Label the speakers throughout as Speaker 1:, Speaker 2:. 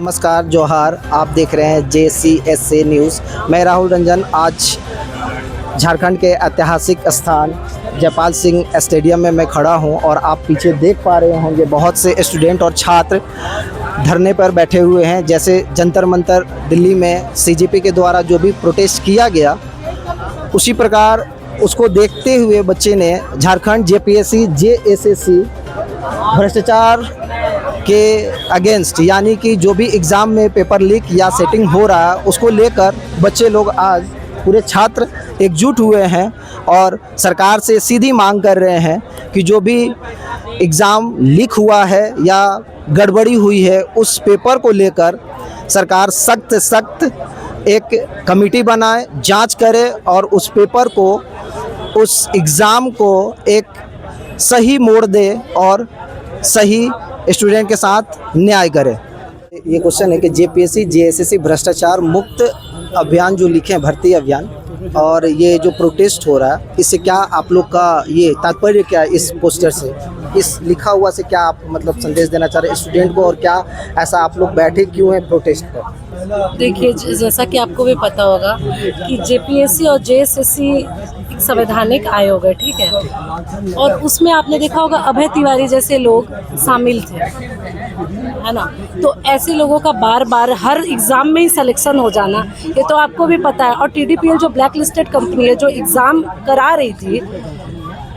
Speaker 1: नमस्कार, जोहार। आप देख रहे हैं JCSA न्यूज़। मैं राहुल रंजन आज झारखंड के ऐतिहासिक स्थान जयपाल सिंह स्टेडियम में मैं खड़ा हूं और आप पीछे देख पा रहे होंगे बहुत से स्टूडेंट और छात्र धरने पर बैठे हुए हैं। जैसे जंतर मंतर दिल्ली में CJP के द्वारा जो भी प्रोटेस्ट किया गया, उसी प्रकार उसको देखते हुए बच्चे ने झारखंड JPSC JSSC भ्रष्टाचार के अगेंस्ट, यानी कि जो भी एग्ज़ाम में पेपर लीक या सेटिंग हो रहा है उसको लेकर बच्चे लोग आज पूरे छात्र एकजुट हुए हैं और सरकार से सीधी मांग कर रहे हैं कि जो भी एग्ज़ाम लीक हुआ है या गड़बड़ी हुई है उस पेपर को लेकर सरकार सख्त एक कमेटी बनाए, जांच करे और उस पेपर को, उस एग्ज़ाम को एक सही मोड़ दे और सही स्टूडेंट के साथ न्याय करे। ये क्वेश्चन है कि JPSC JSSC भ्रष्टाचार मुक्त अभियान जो लिखे हैं, भर्ती अभियान, और ये जो प्रोटेस्ट हो रहा है, इससे क्या आप लोग का ये तात्पर्य क्या है? इस पोस्टर से, इस लिखा हुआ से क्या आप मतलब संदेश देना चाह रहे हैं स्टूडेंट को, और क्या ऐसा आप लोग बैठे क्यों हैं प्रोटेस्ट पर?
Speaker 2: देखिए, जैसा कि आपको भी पता होगा कि JPSC और JSSC एक संवैधानिक आयोग है, ठीक है, और उसमें आपने देखा होगा अभय तिवारी जैसे लोग शामिल थे, है ना। तो ऐसे लोगों का बार बार हर एग्ज़ाम में ही सिलेक्शन हो जाना, ये तो आपको भी पता है। और TDPL जो ब्लैक लिस्टेड कंपनी है, जो एग्ज़ाम करा रही थी,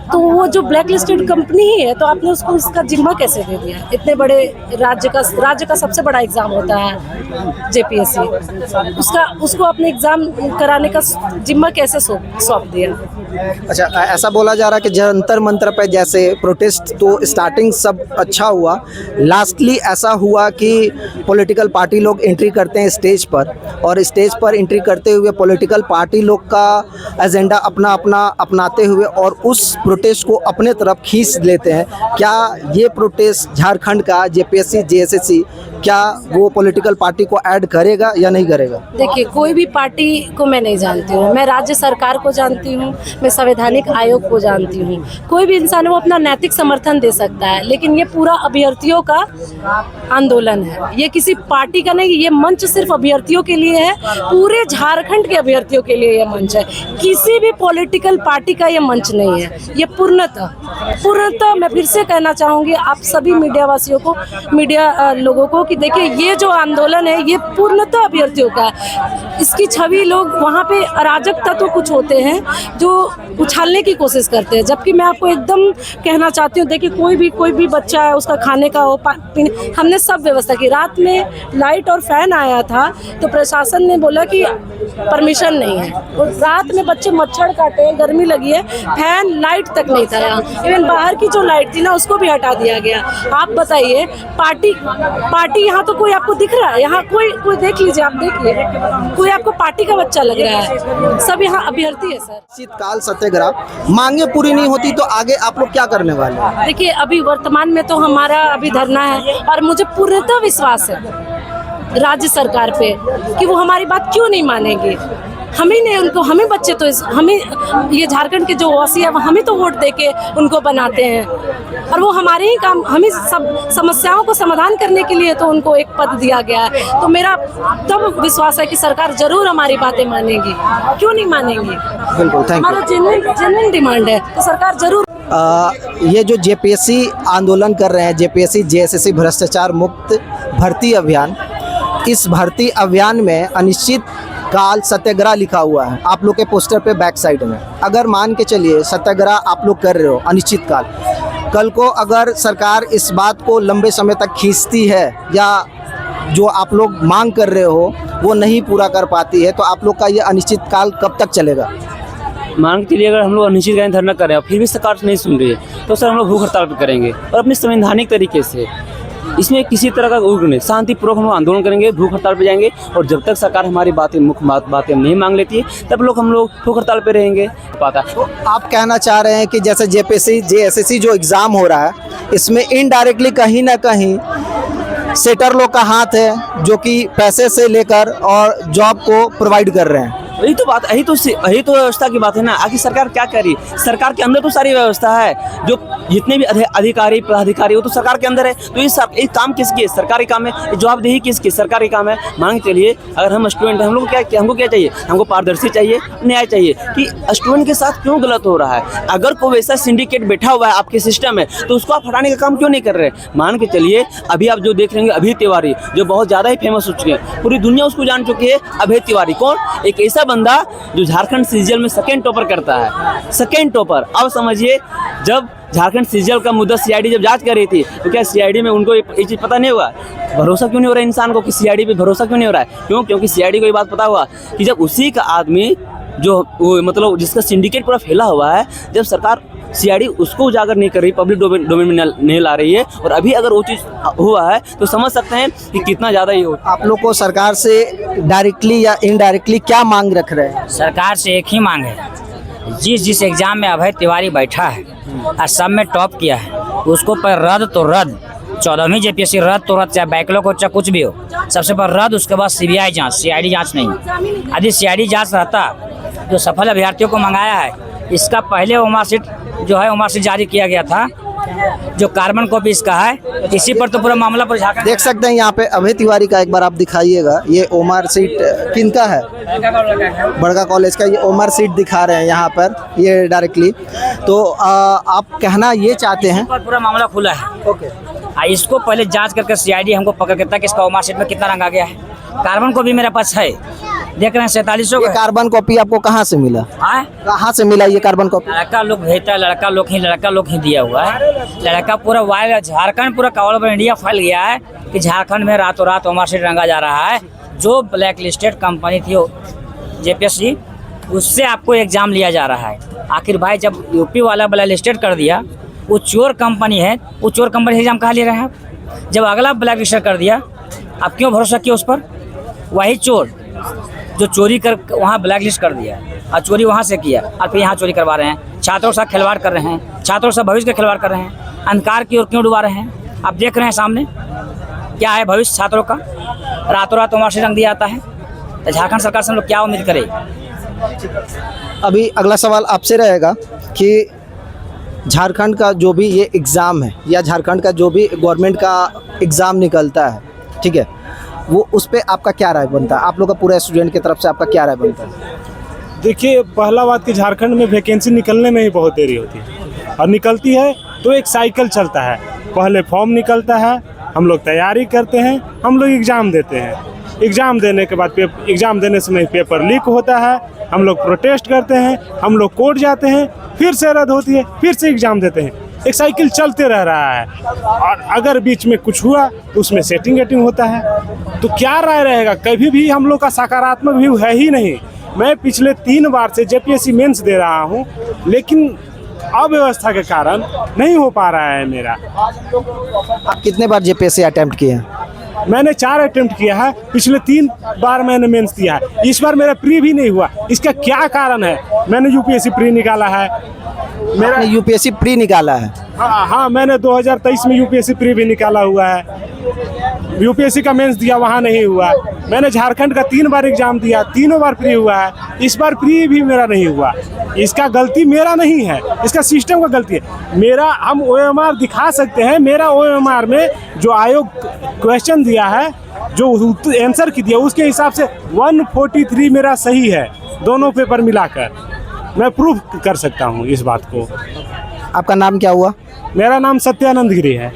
Speaker 2: तो वो जो ब्लैक लिस्टेड कंपनी ही है, तो आपने उसको इसका जिम्मा कैसे दे दिया? इतने बड़े राज्य का सबसे बड़ा एग्ज़ाम होता है JPSC, उसको अपने एग्ज़ाम कराने का जिम्मा कैसे सौंप दिया?
Speaker 1: अच्छा, ऐसा बोला जा रहा है कि जंतर मंतर पे जैसे प्रोटेस्ट तो स्टार्टिंग सब अच्छा हुआ, लास्टली ऐसा हुआ कि पॉलिटिकल पार्टी लोग एंट्री करते हैं स्टेज पर, और स्टेज पर एंट्री करते हुए पॉलिटिकल पार्टी लोग का एजेंडा अपना अपनाते हुए और उस प्रोटेस्ट को अपने तरफ खींच लेते हैं। क्या ये प्रोटेस्ट झारखंड का JPSC JSSC क्या वो पॉलिटिकल पार्टी को ऐड करेगा या नहीं करेगा?
Speaker 2: देखिए, कोई भी पार्टी को मैं नहीं जानती हूँ, मैं राज्य सरकार को जानती हूँ, मैं संवैधानिक आयोग को जानती हूँ। कोई भी इंसान वो अपना नैतिक समर्थन दे सकता है, लेकिन ये पूरा अभ्यर्थियों का आंदोलन है, ये किसी पार्टी का नहीं। ये मंच सिर्फ अभ्यर्थियों के लिए है, पूरे झारखंड के अभ्यर्थियों के लिए ये मंच है, किसी भी पॉलिटिकल पार्टी का ये मंच नहीं है। ये पूर्णतः मैं फिर से कहना चाहूँगी आप सभी मीडिया वासियों को, मीडिया लोगों को, कि देखिए ये जो आंदोलन है ये पूर्णतः अभ्यर्थियों का है। इसकी छवि लोग वहाँ पे अराजक तत्व कुछ होते हैं जो उछालने की कोशिश करते हैं, जबकि मैं आपको एकदम कहना चाहती हूँ, देखिए कोई भी बच्चा है, उसका खाने का हो, हमने सब व्यवस्था की। रात में लाइट और फैन आया था तो प्रशासन ने बोला कि परमिशन नहीं है, और रात में बच्चे मच्छर काटे हैं, गर्मी लगी है, फैन लाइट तक नहीं था यहाँ, इवन बाहर की जो लाइट थी ना उसको भी हटा दिया गया। आप बताइए, पार्टी यहाँ तो कोई आपको दिख रहा है? यहाँ कोई देख लीजिए, आप देखिए, कोई आपको पार्टी का बच्चा लग रहा है? सब यहाँ अभ्यर्थी है सर।
Speaker 1: शीतकाल सत्याग्रह मांगे पूरी नहीं होती तो आगे आप लोग क्या करने वाले हैं?
Speaker 2: देखिए, अभी वर्तमान में तो हमारा अभी धरना है, और मुझे पूर्णतः विश्वास है राज्य सरकार पे कि वो हमारी बात क्यों नहीं मानेंगे। हमें बच्चे तो हमें ये झारखंड के जो वासी है हमें तो वोट दे के उनको बनाते हैं, और वो हमारे ही काम, हमें सब समस्याओं को समाधान करने के लिए तो उनको एक पद दिया गया है। तो मेरा तब विश्वास है कि सरकार जरूर हमारी बातें मानेगी, क्यों नहीं मानेंगी?
Speaker 1: बिल्कुल, थैंक यू।
Speaker 2: हमारा जेन्युइन डिमांड है, तो सरकार जरूर।
Speaker 1: ये जो JPSC आंदोलन कर रहे हैं, JPSC JSSC भ्रष्टाचार मुक्त भर्ती अभियान, इस भर्ती अभियान में अनिश्चित काल सत्याग्रह लिखा हुआ है आप लोग के पोस्टर पे बैक साइड में। अगर मान के चलिए सत्याग्रह आप लोग कर रहे हो अनिश्चित काल, कल को अगर सरकार इस बात को लंबे समय तक खींचती है या जो आप लोग मांग कर रहे हो वो नहीं पूरा कर पाती है, तो आप लोग का ये अनिश्चित काल कब तक चलेगा?
Speaker 3: मांग के लिए अगर हम लोग अनिश्चितकालीन धरना कर रहे हैं फिर भी सरकार नहीं सुन रही है, तो सर हम लोग भूख हड़ताल पर करेंगे, और अपने संवैधानिक तरीके से इसमें किसी तरह का उग्र नहीं, शांतिपूर्वक हम लोग आंदोलन करेंगे, भूख हड़ताल पे जाएंगे, और जब तक सरकार हमारी मुख्य बातें नहीं मांग लेती है तब हम लोग भूख हड़ताल पे रहेंगे। तो
Speaker 1: आप कहना चाह रहे हैं कि जैसे JPSC JSSC जो एग्ज़ाम हो रहा है, इसमें इनडायरेक्टली कहीं ना कहीं सेटर लोग का हाथ है, जो कि पैसे से लेकर और जॉब को प्रोवाइड कर रहे हैं?
Speaker 3: यही तो बात, यही तो व्यवस्था की बात है ना। आखिर सरकार क्या कर रही है? सरकार के अंदर तो सारी व्यवस्था है, जो जितने भी अधिकारी पदाधिकारी वो तो सरकार के अंदर है। तो ये काम किसकी है? सरकारी काम है। ये जवाबदेही किसकी? सरकारी काम है। मान के चलिए अगर हम स्टूडेंट हैं, हम लोग हमको क्या चाहिए? हमको पारदर्शी चाहिए, न्याय चाहिए कि स्टूडेंट के साथ क्यों गलत हो रहा है। अगर कोई वैसा सिंडिकेट बैठा हुआ है आपके सिस्टम में, तो उसको आप हटाने का काम क्यों नहीं कर रहे? मान के चलिए अभी आप जो देख रहे हैं अभय तिवारी, जो बहुत ज़्यादा ही फेमस हो चुके हैं, पूरी दुनिया उसको जान चुकी है। अभय तिवारी कौन? एक ऐसा बंदा जो झारखंड सीजीएल में सेकंड टॉपर करता है, सेकंड टॉपर। अब समझिए, जब झारखंड सीजीएल का मुद्दा सीआईडी जब जांच कर रही थी, तो क्या सीआईडी में उनको ये चीज़ पता नहीं हुआ? भरोसा क्यों नहीं हो रहा है इंसान को कि सीआईडी पे भरोसा क्यों नहीं हो रहा है? क्यों? क्योंकि सीआईडी को ये बात पता हुआ कि जब उसी का आदमी जो वो मतलब जिसका सिंडिकेट पूरा फैला हुआ है, जब सरकार सीआईडी उसको उजागर नहीं कर रही, पब्लिक डोमेन में नहीं ला रही है, और अभी अगर वो चीज़ हुआ है तो समझ सकते हैं कि कितना ज़्यादा ये होता है।
Speaker 1: आप लोग को सरकार से डायरेक्टली या इनडायरेक्टली क्या मांग रख रहे हैं?
Speaker 4: सरकार से एक ही मांग है, जिस एग्ज़ाम में अभय तिवारी बैठा है और सब में टॉप किया है, उसको पर रद्द तो रद्द, 14वीं जेपीएससी रद्द तो रद्द, चाहे बैकलॉग हो चाहे कुछ भी हो, सबसे पर रद्द। उसके बाद सीबीआई जांच, सीआईडी जांच नहीं। यदि सीआईडी जांच रहता, जो सफल अभ्यर्थियों को मंगाया है, इसका पहले वो मार्कशीट जो है वो मार्कशीट जारी किया गया था, जो कार्बन कॉपी इसका है, इसी पर तो पूरा मामला पर झारखंड
Speaker 1: देख सकते हैं यहाँ पे अभय तिवारी का एक बार आप दिखाइएगा। ये ओमार सीट किनका है? बड़का कॉलेज का ये ओमार सीट दिखा रहे हैं यहाँ पर, ये डायरेक्टली। तो आप कहना ये चाहते हैं?
Speaker 4: पर पूरा मामला खुला है।
Speaker 1: ओके,
Speaker 4: इसको पहले जांच करके सीआईडी हमको पकड़ के तक इसका ओमार सीट में कितना रंगा गया है। कार्बन कॉपी मेरे पास है, देख रहे हैं 4700
Speaker 1: ये
Speaker 4: का।
Speaker 1: कार्बन कॉपी आपको कहाँ से मिला?
Speaker 4: हाँ,
Speaker 1: कहाँ से मिला ये कार्बन कॉपी?
Speaker 4: लड़का लोग भेजता है, लड़का लोग ही दिया हुआ है। लड़का पूरा वायर झारखंड पूरा कवर पर इंडिया फैल गया है कि झारखंड में रातों रात ओमार सीट रंगा जा रहा है। जो ब्लैक लिस्टेड कंपनी थी जेपीएससी, उससे आपको एग्जाम लिया जा रहा है। आखिर भाई जब यूपी वाला ब्लैक लिस्टेड कर दिया, वो चोर कंपनी है, वो चोर कंपनी से एग्जाम कहाँ ले रहे हैं आप? जब अगला ब्लैक लिस्टेड कर दिया, आप क्यों भरोसा किया उस पर? वही चोर जो चोरी कर वहाँ ब्लैक लिस्ट कर दिया और चोरी वहाँ से किया और फिर यहाँ चोरी करवा रहे हैं, छात्रों के साथ खिलवाड़ कर रहे हैं, छात्रों से भविष्य का खिलवाड़ कर रहे हैं, अंधकार की ओर क्यों डुबा रहे हैं? आप देख रहे हैं सामने क्या है भविष्य छात्रों का। रातों रात उमर से रंग दिया जाता है, तो झारखंड सरकार से हम लोग क्या उम्मीद करें?
Speaker 1: अभी अगला सवाल आपसे रहेगा कि झारखंड का जो भी ये एग्ज़ाम है या झारखंड का जो भी गवर्नमेंट का एग्ज़ाम निकलता है, ठीक है, वो उस पे आपका क्या राय बनता है? आप लोग का पूरा स्टूडेंट की तरफ से आपका क्या राय बनता है?
Speaker 5: देखिए, पहला बात कि झारखंड में वैकेंसी निकलने में ही बहुत देरी होती है, और निकलती है तो एक साइकिल चलता है। पहले फॉर्म निकलता है, हम लोग तैयारी करते हैं, हम लोग एग्ज़ाम देते हैं। एग्ज़ाम देने के बाद एग्ज़ाम देने समय पेपर लीक होता है, हम लोग प्रोटेस्ट करते हैं, हम लोग कोर्ट जाते हैं, फिर से रद्द होती है, फिर से एग्ज़ाम देते हैं। एक साइकिल चलते रह रहा है, और अगर बीच में कुछ हुआ तो उसमें सेटिंग होता है। तो क्या राय रहेगा? कभी भी हम लोग का सकारात्मक व्यू है ही नहीं। मैं पिछले 3 बार से जेपीएससी मेंस दे रहा हूं, लेकिन अव्यवस्था के कारण नहीं हो पा रहा है मेरा।
Speaker 1: आप कितने बार जेपीएससी अटेम्प्ट किए हैं?
Speaker 5: मैंने 4 अटेम्प्ट किया है, पिछले 3 बार मैंने मेंस दिया है, इस बार मेरा प्री भी नहीं हुआ। इसका क्या कारण है? मैंने यूपीएससी प्री निकाला है, मेरा
Speaker 1: यूपीएससी प्री निकाला है?
Speaker 5: हाँ, मैंने 2023 में यूपीएससी प्री भी निकाला हुआ है। यूपीएससी का मेंस दिया, वहाँ नहीं हुआ। मैंने झारखंड का 3 बार एग्जाम दिया, तीनों बार प्री हुआ है, इस बार प्री भी मेरा नहीं हुआ। इसका गलती मेरा नहीं है, इसका सिस्टम का गलती है। मेरा हम ओएमआर दिखा सकते हैं, मेरा ओएमआर में जो आयोग क्वेश्चन दिया है, जो आंसर की दिया, उसके हिसाब से 143 मेरा सही है, दोनों पेपर मिलाकर। मैं प्रूफ कर सकता हूँ इस बात को।
Speaker 1: आपका नाम क्या हुआ?
Speaker 5: मेरा नाम सत्यानंद गिरी है।